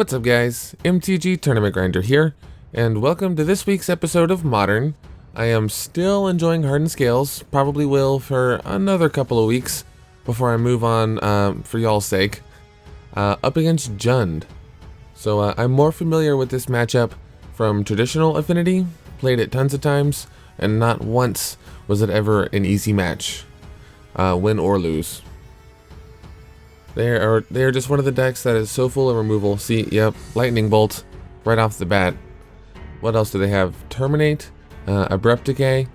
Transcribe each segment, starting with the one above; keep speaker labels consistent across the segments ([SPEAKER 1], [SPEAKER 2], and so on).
[SPEAKER 1] What's up guys, MTG Tournament Grinder here, and welcome to this week's episode of Modern. I am still enjoying Hardened Scales, probably will for another couple of weeks before I move on for y'all's sake, up against Jund. So I'm more familiar with this matchup from traditional Affinity, played it tons of times, and not once was it ever an easy match, win or lose. They are just one of the decks that is so full of removal. See, yep, Lightning Bolt right off the bat. What else do they have? Terminate, Abrupt Decay.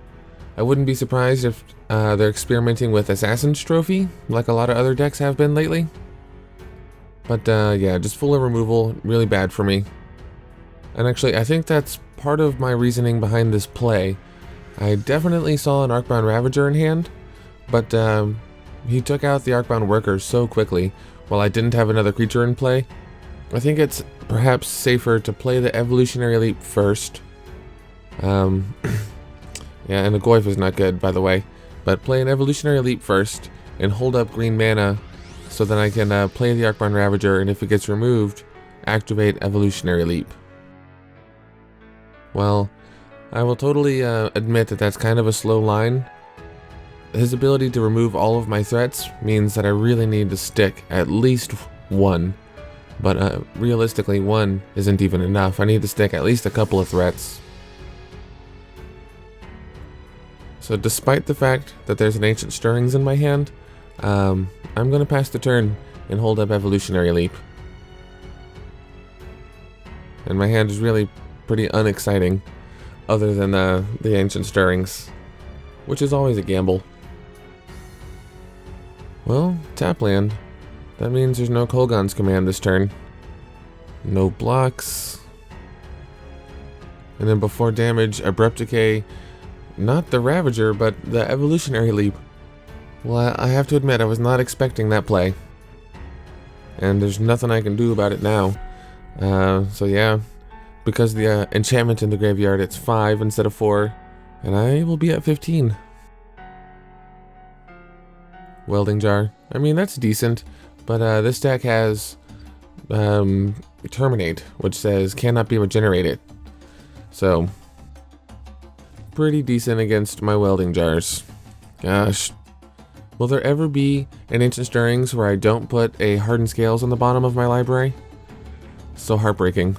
[SPEAKER 1] I wouldn't be surprised if they're experimenting with Assassin's Trophy, like a lot of other decks have been lately. But yeah, just full of removal, really bad for me. And actually, I think that's part of my reasoning behind this play. I definitely saw an Arcbound Ravager in hand, but he took out the Arcbound Workers so quickly while I didn't have another creature in play. I think it's perhaps safer to play the Evolutionary Leap first. Yeah, and the Goyf is not good, by the way. But play an Evolutionary Leap first and hold up green mana so that I can play the Arcbound Ravager, and if it gets removed, activate Evolutionary Leap. Well, I will totally admit that that's kind of a slow line. His ability to remove all of my threats means that I really need to stick at least one. But realistically, one isn't even enough. I need to stick at least a couple of threats. So despite the fact that there's an Ancient Stirrings in my hand, I'm going to pass the turn and hold up Evolutionary Leap. And my hand is really pretty unexciting, other than the Ancient Stirrings, which is always a gamble. Well, tap land. That means there's no Hogan's command this turn. No blocks. And then before damage, Abrupt Decay. Not the Ravager, but the Evolutionary Leap. Well, I have to admit, I was not expecting that play. And there's nothing I can do about it now. So yeah, because the enchantment in the graveyard, it's 5 instead of 4. And I will be at 15. Welding Jar. I mean, that's decent, but this deck has Terminate, which says cannot be regenerated. So, pretty decent against my Welding Jars. Gosh. Will there ever be an Ancient Stirrings where I don't put a Hardened Scales on the bottom of my library? So heartbreaking.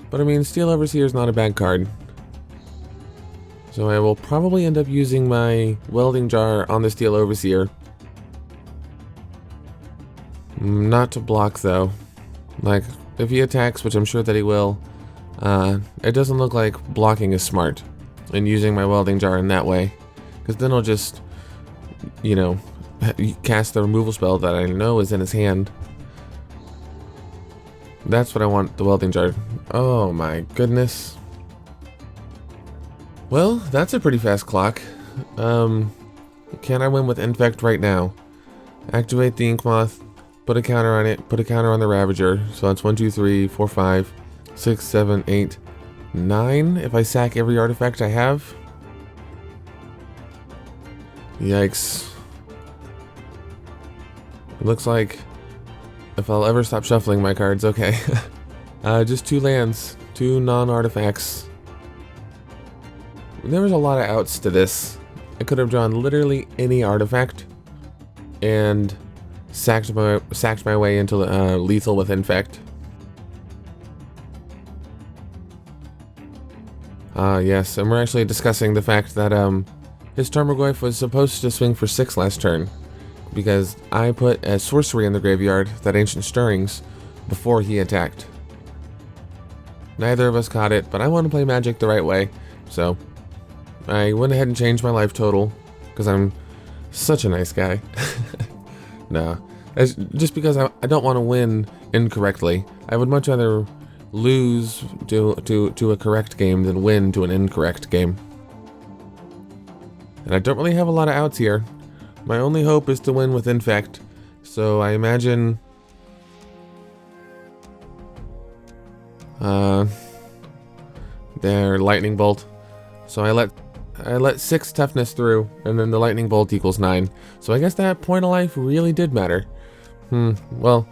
[SPEAKER 1] But I mean, Steel Overseer is not a bad card. So I will probably end up using my Welding Jar on the Steel Overseer. Not to block though. Like, if he attacks, which I'm sure that he will, it doesn't look like blocking is smart and using my Welding Jar in that way. Because then I'll just, you know, cast the removal spell that I know is in his hand. That's what I want the Welding Jar. Oh my goodness. Well, that's a pretty fast clock. Can I win with Infect right now? Activate the Ink Moth, put a counter on it, put a counter on the Ravager. So that's 1, 2, 3, 4, 5, 6, 7, 8, 9 if I sack every artifact I have. Yikes. It looks like if I'll ever stop shuffling my cards, okay. Just 2 lands, 2 non-artifacts. There was a lot of outs to this. I could have drawn literally any artifact and sacked my way into lethal with Infect. Yes, and we're actually discussing the fact that his Tarmogoyf was supposed to swing for 6 last turn because I put a sorcery in the graveyard, that Ancient Stirrings, before he attacked. Neither of us caught it, but I want to play Magic the right way, so I went ahead and changed my life total, because I'm such a nice guy. No, just because I don't want to win incorrectly. I would much rather lose to a correct game than win to an incorrect game. And I don't really have a lot of outs here. My only hope is to win with Infect, so I imagine their Lightning Bolt. So I let 6 toughness through, and then the Lightning Bolt equals 9. So I guess that point of life really did matter. Well,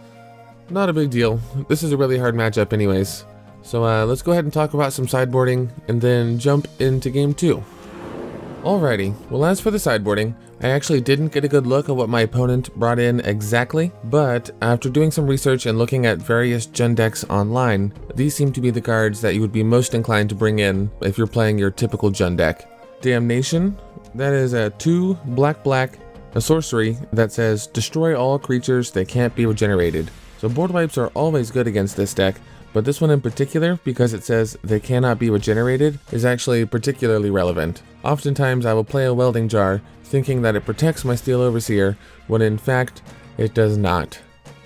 [SPEAKER 1] not a big deal. This is a really hard matchup anyways. So let's go ahead and talk about some sideboarding and then jump into game 2. Alrighty, well as for the sideboarding, I actually didn't get a good look at what my opponent brought in exactly, but after doing some research and looking at various Jund decks online, these seem to be the cards that you would be most inclined to bring in if you're playing your typical Jund deck. Damnation, that is a 2 black, a sorcery that says destroy all creatures that can't be regenerated. So board wipes are always good against this deck, but this one in particular, because it says they cannot be regenerated, is actually particularly relevant. Oftentimes I will play a welding jar thinking that it protects my Steel Overseer, when in fact it does not.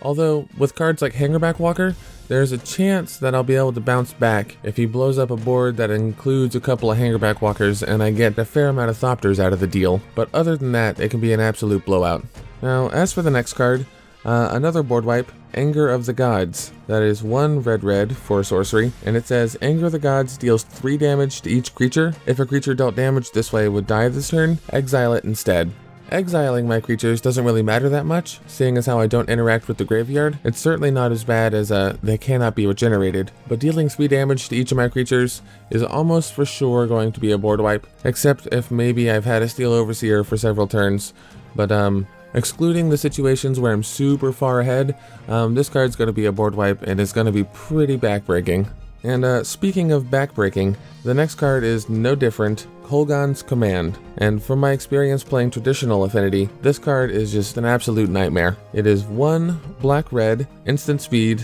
[SPEAKER 1] Although with cards like Hangerback Walker, there's a chance that I'll be able to bounce back if he blows up a board that includes a couple of Hangerback Walkers and I get a fair amount of Thopters out of the deal. But other than that, it can be an absolute blowout. Now as for the next card, another board wipe, Anger of the Gods. That is 1 red for sorcery, and it says Anger of the Gods deals 3 damage to each creature. If a creature dealt damage this way would die this turn, exile it instead. Exiling my creatures doesn't really matter that much, seeing as how I don't interact with the graveyard. It's certainly not as bad as they cannot be regenerated, but dealing 3 damage to each of my creatures is almost for sure going to be a board wipe, except if maybe I've had a Steel Overseer for several turns, but excluding the situations where I'm super far ahead, this card's going to be a board wipe and it's going to be pretty backbreaking. And speaking of backbreaking, the next card is no different, Hogan's Command. And from my experience playing traditional Affinity, this card is just an absolute nightmare. It is 1 black-red, instant speed,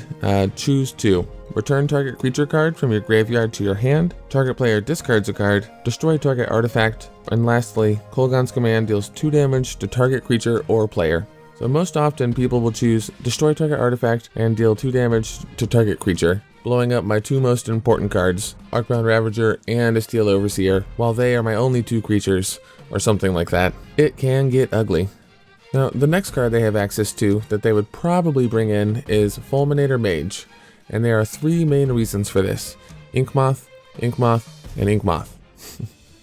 [SPEAKER 1] choose 2. Return target creature card from your graveyard to your hand. Target player discards a card. Destroy target artifact. And lastly, Kolgan's Command deals 2 damage to target creature or player. So most often people will choose destroy target artifact and deal 2 damage to target creature, blowing up my 2 most important cards, Arcbound Ravager and a Steel Overseer, while they are my only 2 creatures, or something like that. It can get ugly. Now, the next card they have access to that they would probably bring in is Fulminator Mage. And there are 3 main reasons for this. Inkmoth, Inkmoth, and Inkmoth.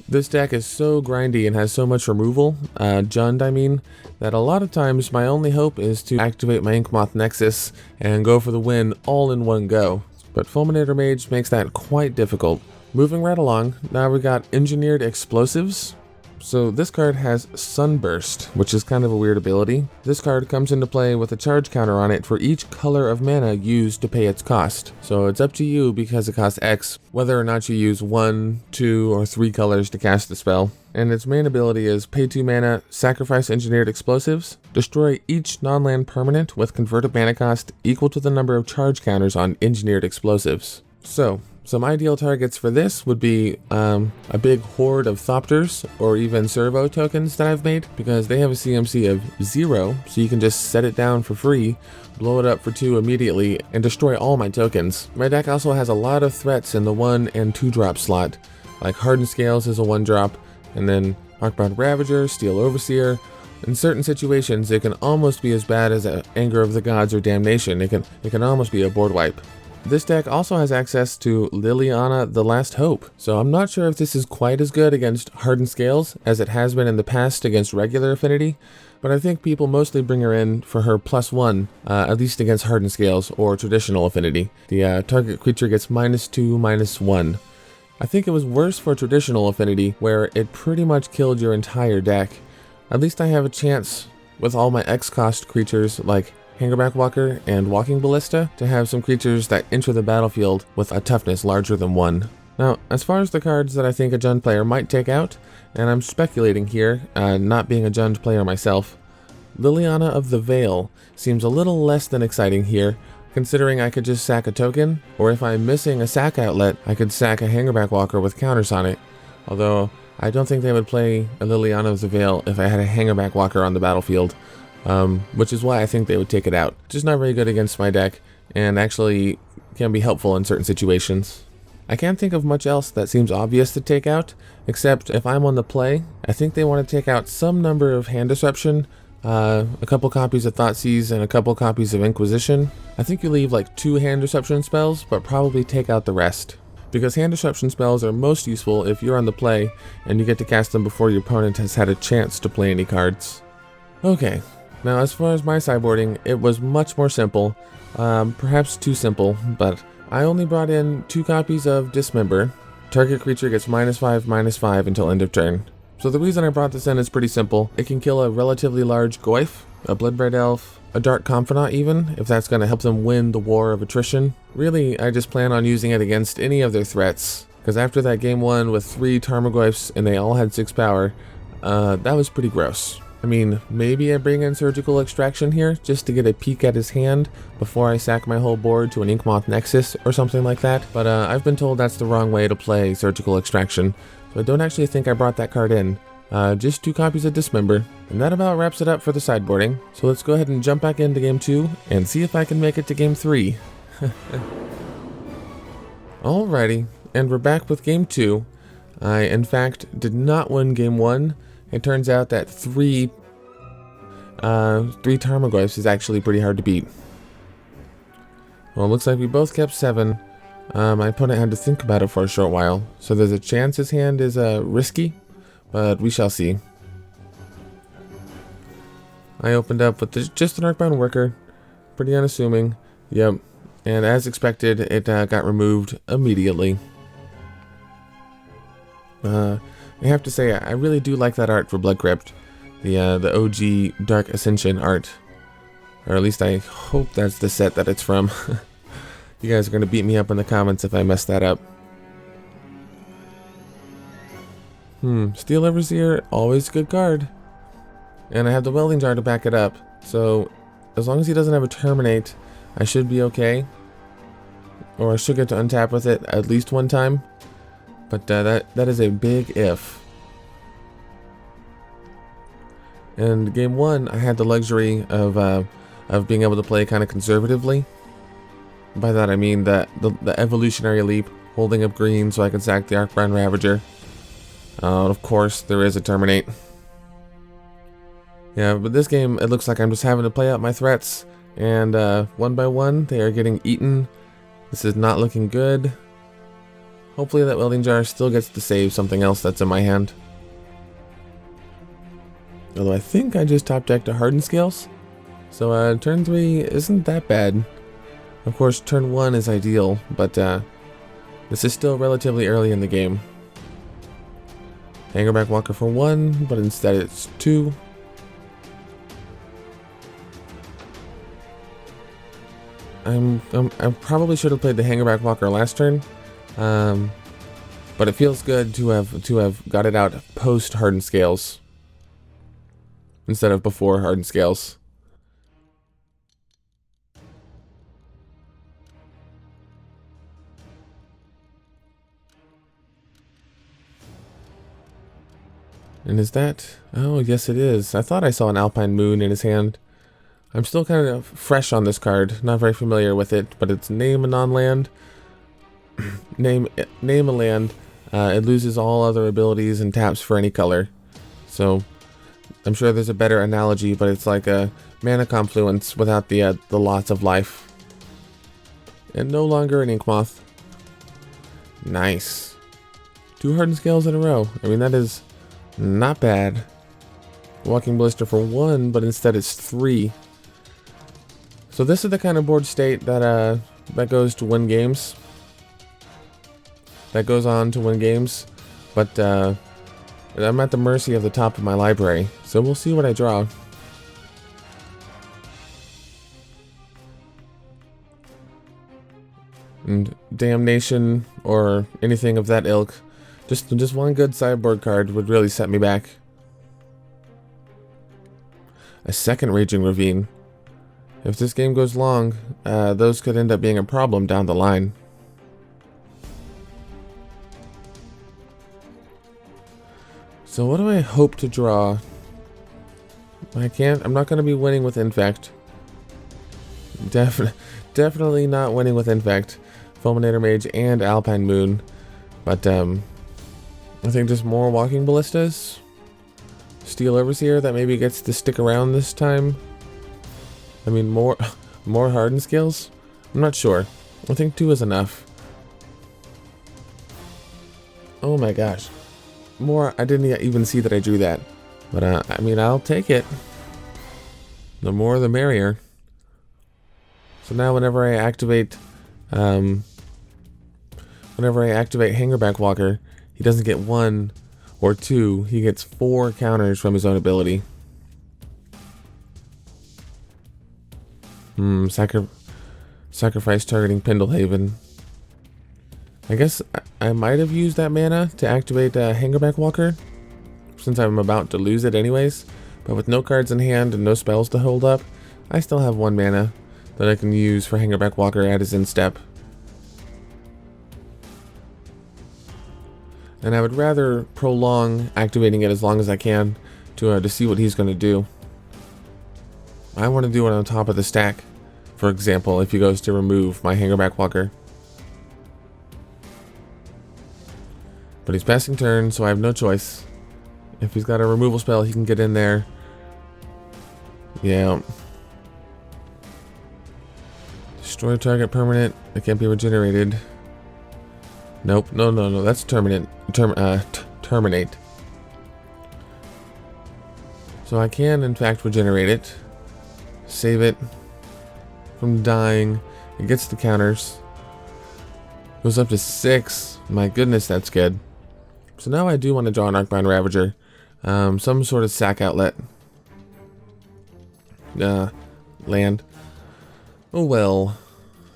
[SPEAKER 1] This deck is so grindy and has so much removal, Jund I mean, that a lot of times my only hope is to activate my Inkmoth Nexus and go for the win all in one go. But Fulminator Mage makes that quite difficult. Moving right along, now we got Engineered Explosives. So this card has Sunburst, which is kind of a weird ability. This card comes into play with a charge counter on it for each color of mana used to pay its cost. So it's up to you, because it costs X, whether or not you use 1, 2, or 3 colors to cast the spell. And its main ability is pay 2 mana, sacrifice Engineered Explosives, destroy each non-land permanent with converted mana cost equal to the number of charge counters on Engineered Explosives. So, some ideal targets for this would be a big horde of Thopters or even Servo tokens that I've made, because they have a CMC of 0, so you can just set it down for free, blow it up for 2 immediately, and destroy all my tokens. My deck also has a lot of threats in the 1 and 2 drop slot, like Hardened Scales is a 1 drop, and then Arcbound Ravager, Steel Overseer. In certain situations, it can almost be as bad as Anger of the Gods or Damnation. It can almost be a board wipe. This deck also has access to Liliana the Last Hope, so I'm not sure if this is quite as good against Hardened Scales as it has been in the past against regular Affinity, but I think people mostly bring her in for her +1, at least against Hardened Scales or traditional Affinity. The target creature gets -2, -1. I think it was worse for traditional Affinity, where it pretty much killed your entire deck. At least I have a chance with all my X-cost creatures like Hangerback Walker and Walking Ballista to have some creatures that enter the battlefield with a toughness larger than 1. Now, as far as the cards that I think a Jund player might take out, and I'm speculating here, not being a Jund player myself, Liliana of the Veil seems a little less than exciting here, considering I could just sack a token, or if I'm missing a sack outlet, I could sack a Hangerback Walker with counters on it. Although, I don't think they would play a Liliana of the Veil if I had a Hangerback Walker on the battlefield. Which is why I think they would take it out. Just not very good against my deck, and actually can be helpful in certain situations. I can't think of much else that seems obvious to take out, except if I'm on the play, I think they want to take out some number of Hand Disruption, a couple copies of Thoughtseize, and a couple copies of Inquisition. I think you leave like 2 Hand Disruption spells, but probably take out the rest. Because Hand Disruption spells are most useful if you're on the play, and you get to cast them before your opponent has had a chance to play any cards. Okay. Now, as far as my sideboarding, it was much more simple. Perhaps too simple, but I only brought in 2 copies of Dismember. Target creature gets -5/-5 until end of turn. So the reason I brought this in is pretty simple. It can kill a relatively large Goyf, a Bloodbraid Elf, a Dark Confidant even, if that's going to help them win the war of attrition. Really, I just plan on using it against any of their threats, because after that game 1 with 3 Tarmogoyfs and they all had 6 power, that was pretty gross. I mean, maybe I bring in Surgical Extraction here, just to get a peek at his hand before I sack my whole board to an Inkmoth Nexus or something like that, but I've been told that's the wrong way to play Surgical Extraction, so I don't actually think I brought that card in. Just 2 copies of Dismember, and that about wraps it up for the sideboarding. So let's go ahead and jump back into game 2 and see if I can make it to game 3. Alrighty, and we're back with game 2. I, in fact, did not win game 1. It turns out that 3 Tarmogoyfs is actually pretty hard to beat. Well, it looks like we both kept 7. My opponent had to think about it for a short while, so there's a chance his hand is risky, but we shall see. I opened up with just an Arcbound Worker, pretty unassuming, yep, and as expected, it got removed immediately. I have to say, I really do like that art for Blood Crypt, the OG Dark Ascension art, or at least I hope that's the set that it's from. You guys are going to beat me up in the comments if I mess that up. Steel Overseer, always a good card. And I have the Welding Jar to back it up, so as long as he doesn't have a Terminate, I should be okay. Or I should get to untap with it at least one time. But that is a big if. And game 1, I had the luxury of being able to play kind of conservatively. By that I mean that the evolutionary leap, holding up green so I can sack the Arcbound Ravager. Of course, there is a Terminate. Yeah, but this game, it looks like I'm just having to play out my threats, and one by one, they are getting eaten. This is not looking good. Hopefully that Welding Jar still gets to save something else that's in my hand. Although I think I just top decked a Hardened Scales, so turn 3 isn't that bad. Of course, turn 1 is ideal, but this is still relatively early in the game. Hangerback Walker for 1, but instead it's 2. I probably should have played the Hangerback Walker last turn, but it feels good to have got it out post Hardened Scales instead of before Hardened Scales. And is that? Oh, yes it is. I thought I saw an Alpine Moon in his hand. I'm still kind of fresh on this card, not very familiar with it, but it's name a non-land. name a land. It loses all other abilities and taps for any color. So I'm sure there's a better analogy, but it's like a mana confluence without the lots of life. And no longer an Inkmoth. Nice. 2 Hardened Scales in a row. I mean, that is not bad. Walking Ballista for 1, but instead it's 3. So this is the kind of board state that goes to win games. That goes on to win games, but I'm at the mercy of the top of my library, so we'll see what I draw. And Damnation or anything of that ilk, just one good sideboard card would really set me back. A second Raging Ravine. If this game goes long, those could end up being a problem down the line. So what do I hope to draw? I'm not going to be winning with Infect. Definitely not winning with Infect, Fulminator Mage, and Alpine Moon. But I think just more Walking Ballistas. Steel Overseer that maybe gets to stick around this time. I mean, more Hardened Scales? I'm not sure. I think 2 is enough. Oh my gosh. More, I didn't even see that I drew that. But I mean, I'll take it. The more the merrier. So now whenever I activate Hangerback Walker, he doesn't get 1 or 2, he gets 4 counters from his own ability. Sacrifice targeting Pendlehaven. I guess I might have used that mana to activate Hangerback Walker, since I'm about to lose it anyways. But with no cards in hand and no spells to hold up, I still have 1 mana that I can use for Hangerback Walker at his end step. And I would rather prolong activating it as long as I can to see what he's going to do. I want to do it on top of the stack, for example, if he goes to remove my Hangerback Walker. But he's passing turn, so I have no choice. If he's got a removal spell, he can get in there. Yeah. Destroy target permanent. It can't be regenerated. Nope. No. That's terminate. Terminate. So I can, in fact, regenerate it. Save it from dying. It gets the counters. Goes up to 6. My goodness, that's good. So now I do want to draw an Arcbound Ravager. Some sort of sack outlet. Land. Oh well.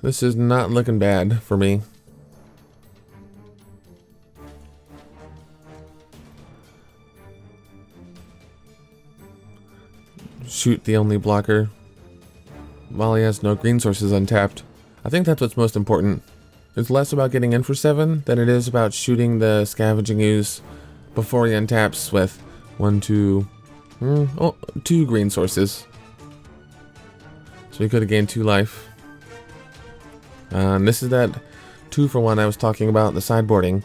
[SPEAKER 1] This is not looking bad for me. Shoot the only blocker while he has no green sources untapped. I think that's what's most important. It's less about getting in for 7 than it is about shooting the Scavenging Ooze before he untaps with 2 green sources. So he could have gained 2 life. And this is that 2-for-1 I was talking about in the sideboarding.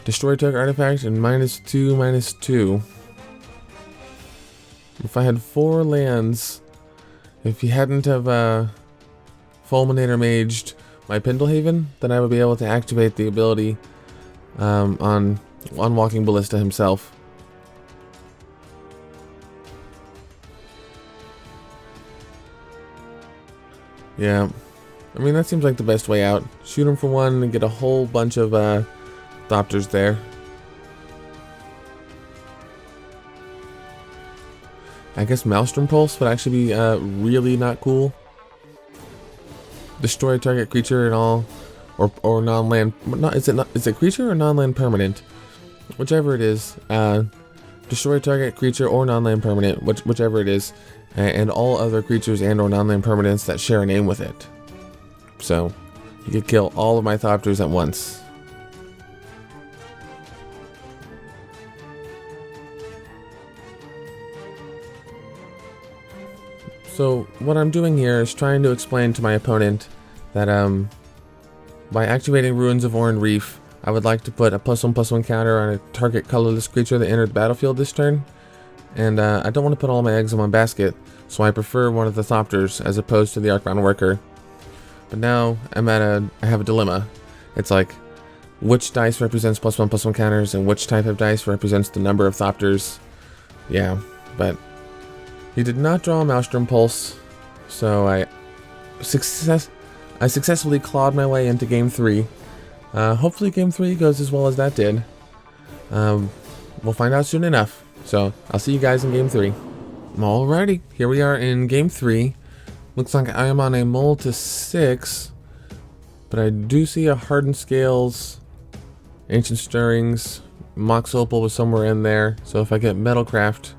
[SPEAKER 1] Destroy target artifact and -2/-2. If I had 4 lands, if he hadn't have Fulminator Maged my Pendlehaven, then I would be able to activate the ability on Walking Ballista himself. Yeah, I mean that seems like the best way out. Shoot him for 1 and get a whole bunch of Thopters there. I guess Maelstrom Pulse would actually be really not cool. Destroy target creature and all, or non-land. Is it creature or non-land permanent? Whichever it is. Destroy target creature or non-land permanent, whichever it is, and all other creatures and or non-land permanents that share a name with it. So you could kill all of my Thopters at once. So what I'm doing here is trying to explain to my opponent that by activating Ruins of Oran Reef, I would like to put a +1/+1 counter on a target colorless creature that entered the battlefield this turn. And I don't want to put all my eggs in one basket, so I prefer one of the Thopters as opposed to the Arcbound Worker. But now I have a dilemma. It's like, which dice represents +1/+1 counters and which type of dice represents the number of Thopters. Yeah, but he did not draw a Maelstrom Pulse, so I successfully clawed my way into Game 3. Hopefully Game 3 goes as well as that did. We'll find out soon enough, so I'll see you guys in Game 3. Alrighty, here we are in Game 3. Looks like I am on a mull to 6, but I do see a Hardened Scales, Ancient Stirrings, Mox Opal was somewhere in there, so if I get Metalcraft,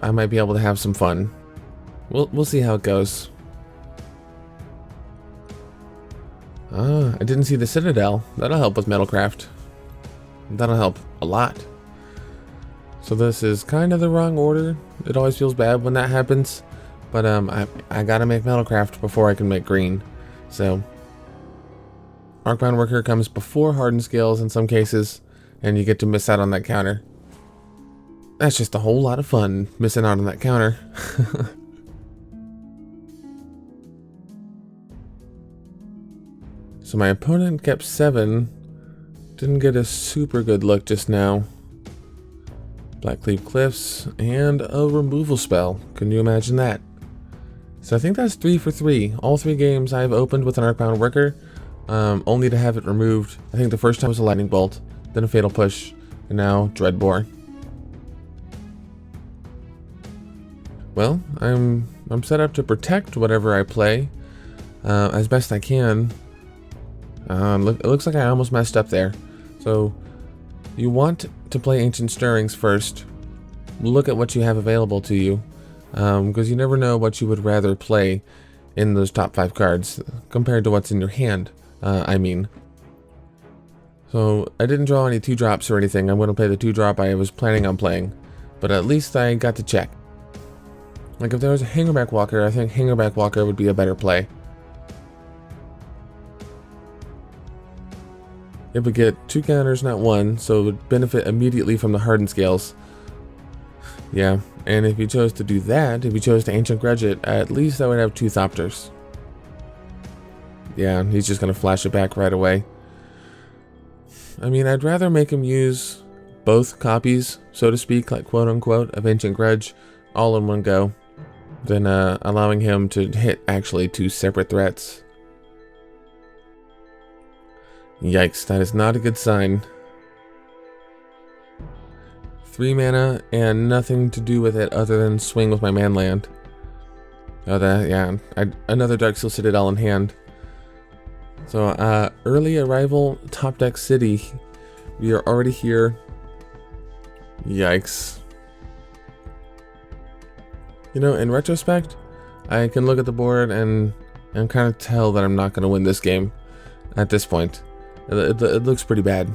[SPEAKER 1] I might be able to have some fun. We'll see how it goes. I didn't see the Citadel. That'll help with Metalcraft. That'll help a lot. So this is kind of the wrong order. It always feels bad when that happens. But I gotta make Metalcraft before I can make green. So Arcbound Worker comes before Hardened Scales in some cases, and you get to miss out on that counter. That's just a whole lot of fun, missing out on that counter. So my opponent kept 7. Didn't get a super good look just now. Blackcleave Cliffs, and a removal spell. Can you imagine that? So I think that's 3 for 3. All 3 games I've opened with an Arcbound Worker, only to have it removed. I think the first time was a Lightning Bolt, then a Fatal Push, and now Dreadbore. Well, I'm set up to protect whatever I play as best I can. It looks like I almost messed up there. So you want to play Ancient Stirrings first. Look at what you have available to you, because you never know what you would rather play in those top 5 cards compared to what's in your hand, I mean. So I didn't draw any 2-drops or anything. I'm going to play the 2-drop I was planning on playing, but at least I got to check. Like if there was a Hangerback Walker, I think Hangerback Walker would be a better play. It would get 2 counters, not 1, so it would benefit immediately from the Hardened Scales. Yeah, and if you chose to do that, if you chose to Ancient Grudge it, at least I would have 2 Thopters. Yeah, he's just going to flash it back right away. I mean, I'd rather make him use both copies, so to speak, like quote-unquote, of Ancient Grudge all in one go, than allowing him to hit actually 2 separate threats. Yikes, that is not a good sign. 3 mana and nothing to do with it other than swing with my man land. Oh, yeah, another Darksteel Citadel in hand. So, early arrival, top deck city. We are already here. Yikes. You know, in retrospect, I can look at the board and kind of tell that I'm not going to win this game at this point. It looks pretty bad.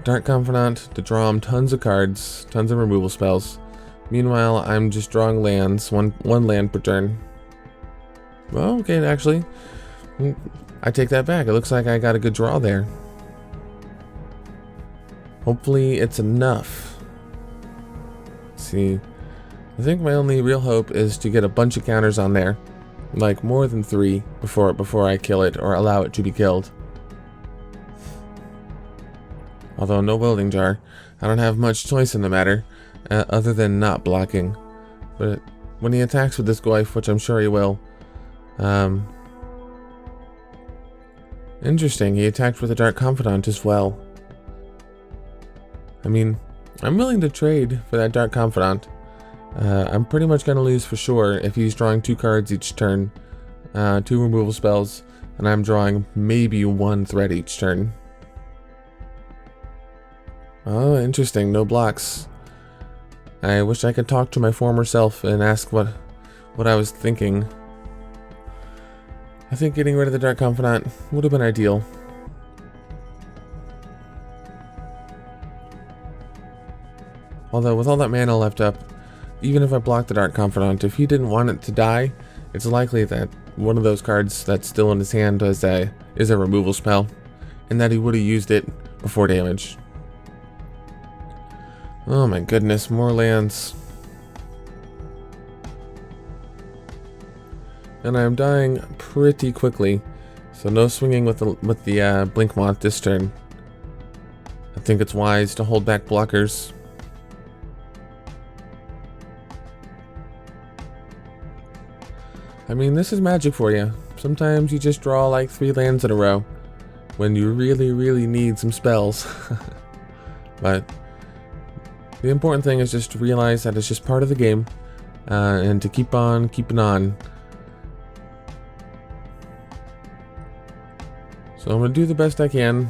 [SPEAKER 1] Dark Confidant to draw him tons of cards, tons of removal spells. Meanwhile, I'm just drawing lands, one land per turn. Well, okay, actually, I take that back. It looks like I got a good draw there. Hopefully, it's enough. Let's see, I think my only real hope is to get a bunch of counters on there. Like more than 3 before I kill it or allow it to be killed. Although no Welding Jar, I don't have much choice in the matter, other than not blocking. But when he attacks with this Goyf, which I'm sure he will, interesting, he attacked with a Dark Confidant as well. I mean, I'm willing to trade for that Dark Confidant. I'm pretty much going to lose for sure if he's drawing 2 cards each turn, 2 removal spells, and I'm drawing maybe 1 threat each turn. Oh, interesting, no blocks. I wish I could talk to my former self and ask what I was thinking. I think getting rid of the Dark Confidant would have been ideal. Although with all that mana left up, even if I blocked the Dark Confidant, if he didn't want it to die, it's likely that one of those cards that's still in his hand is a removal spell, and that he would have used it before damage. Oh my goodness, more lands. And I'm dying pretty quickly, so no swinging with the Blink Moth this turn. I think it's wise to hold back blockers. I mean, this is Magic for you. Sometimes you just draw like 3 lands in a row when you really need some spells. But the important thing is just to realize that it's just part of the game, and to keep on keeping on. So I'm going to do the best I can.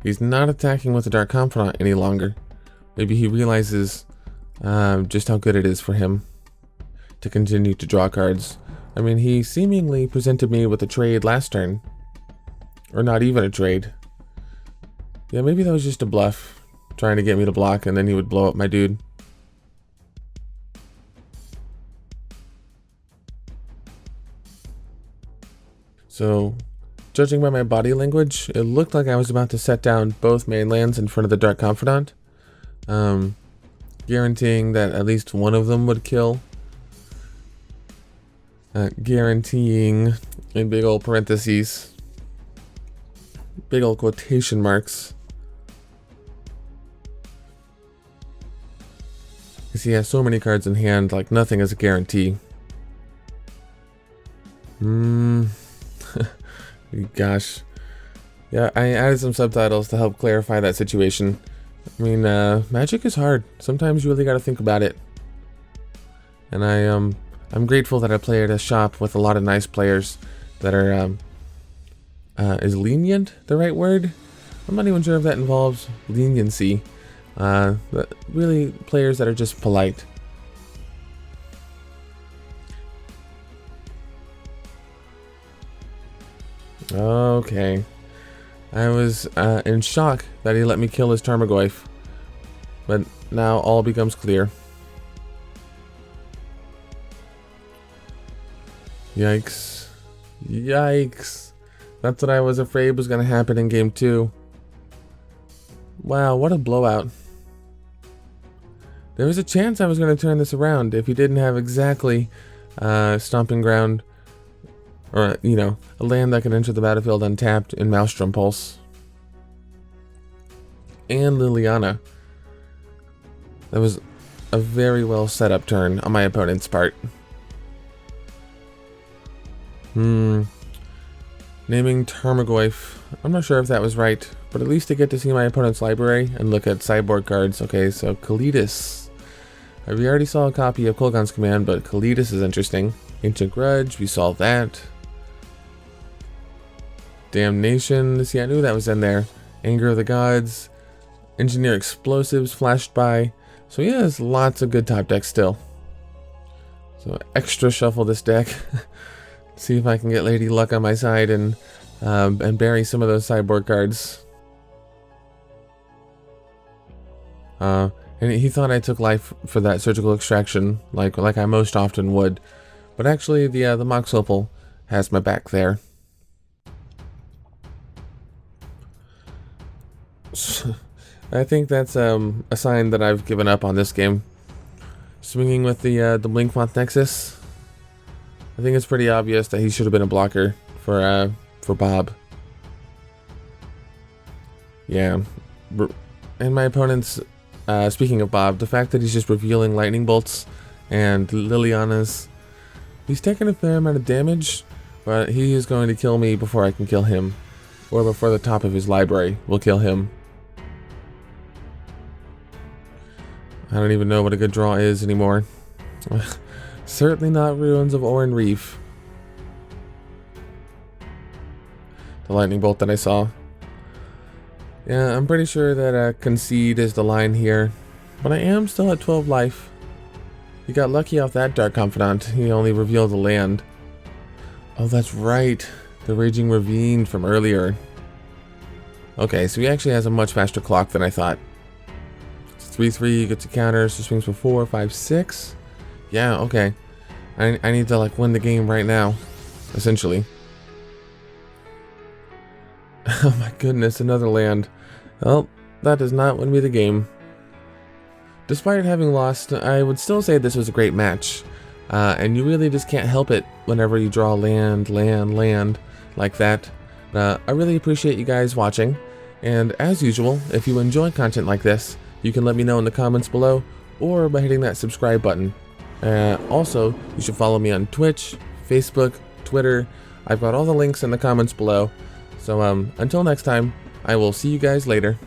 [SPEAKER 1] He's not attacking with the Dark Confidant any longer. Maybe he realizes just how good it is for him to continue to draw cards. I mean, he seemingly presented me with a trade last turn. Or not even a trade. Yeah, maybe that was just a bluff, trying to get me to block, and then he would blow up my dude. So, judging by my body language, it looked like I was about to set down both main lands in front of the Dark Confidant, guaranteeing that at least one of them would kill. Guaranteeing in big old parentheses, big old quotation marks. Because he has so many cards in hand, like nothing is a guarantee. Gosh. Yeah, I added some subtitles to help clarify that situation. I mean, Magic is hard. Sometimes you really gotta think about it. And I'm grateful that I play at a shop with a lot of nice players that are, is lenient the right word? I'm not even sure if that involves leniency. But really players that are just polite. Okay. I was in shock that he let me kill his Tarmogoyf. But now all becomes clear. Yikes. Yikes. That's what I was afraid was going to happen in game 2. Wow, what a blowout. There was a chance I was going to turn this around if he didn't have exactly Stomping Ground, or, you know, a land that can enter the battlefield untapped in Maelstrom Pulse. And Liliana. That was a very well set up turn on my opponent's part. Naming Tarmogoyf. I'm not sure if that was right, but at least I get to see my opponent's library and look at sideboard cards. Okay, so Kalitas. We already saw a copy of Kolgan's Command, but Kalitas is interesting. Ancient Grudge, we saw that. Damnation, see, I knew that was in there. Anger of the Gods. Engineer Explosives flashed by. So yeah, there's lots of good top decks still. So extra shuffle this deck. See if I can get Lady Luck on my side and bury some of those sideboard cards. And he thought I took life for that surgical extraction, like I most often would. But actually, the Mox Opal has my back there. I think that's a sign that I've given up on this game. Swinging with the Blinkfont Nexus. I think it's pretty obvious that he should have been a blocker for Bob. Yeah, and my opponent's. Speaking of Bob, the fact that he's just revealing lightning bolts and Liliana's, he's taking a fair amount of damage, but he is going to kill me before I can kill him, or before the top of his library will kill him. I don't even know what a good draw is anymore. Certainly not Ruins of Oran Reef. The lightning bolt that I saw. Yeah, I'm pretty sure that concede is the line here, but I am still at 12 life. He got lucky off that Dark Confidant. He only revealed the land. Oh, that's right. The Raging Ravine from earlier. Okay, so he actually has a much faster clock than I thought. It's 3-3, gets a counter, so swings for 4, 5, 6. Yeah, okay. I need to like win the game right now, essentially. Oh my goodness, another land. Well, that does not win me the game. Despite having lost, I would still say this was a great match. And you really just can't help it whenever you draw land like that. I really appreciate you guys watching. And as usual, if you enjoy content like this, you can let me know in the comments below or by hitting that subscribe button. Also, you should follow me on Twitch, Facebook, Twitter. I've got all the links in the comments below. So until next time, I will see you guys later.